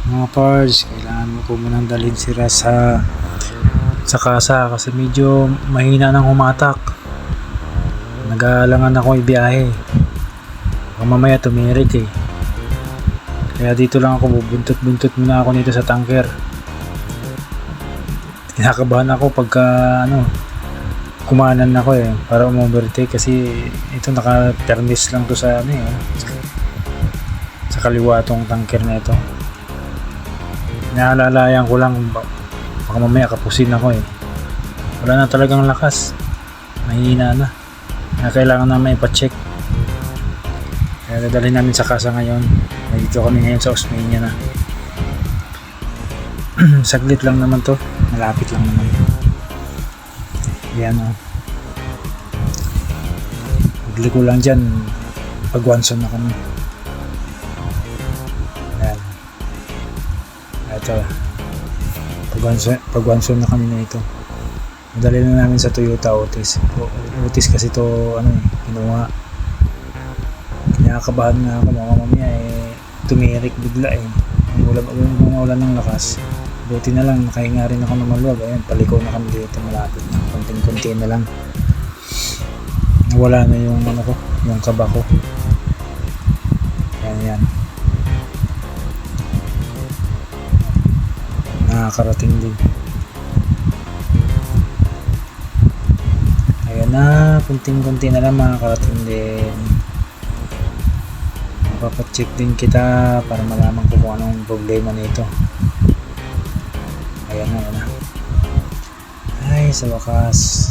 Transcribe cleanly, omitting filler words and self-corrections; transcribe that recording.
Mga parts, kailangan mo po munang dalhin sila sa kasa kasi medyo mahina nang humatak. Nag-aalangan ako ibiyahe. Baka mamaya tumirik eh. Kaya dito lang ako, bubuntot-buntot muna ako nito sa tanker. Kinakabahan ako pagka kumanan ako eh para umovertake kasi ito naka-permis lang to sa sa kaliwa tong tanker na ito. Naalalayan ko lang baka mamaya kapusin ako eh. Wala na talagang lakas, mahina na, kailangan na may ipacheck. Kaya dadalhin namin sa kasa ngayon. Dito kami ngayon sa Osmeña na. Saglit lang naman to, malapit lang naman. Yan o. Bigli ko lang dyan pag Wanson na kami. Yan. Ito. Pag Wanson na kami na ito. Madali na namin sa Toyota Otis. Otis kasi to kinuha. Kinakabahan na ako mga mamaya tumirik bigla eh. Ulan ng lakas. Buti na lang nakahinga rin ako ng maluwag. Ayan, paliko na kami dito, malapit na, konting-konti na lang. Wala na yung yung kaba ko. Yan. Nakakarating din. Ayan na, konting-konti na lang makakarating din. Mapapacheck din kita para malaman ko kung anong problema nito. Ayan na. Ay, sa wakas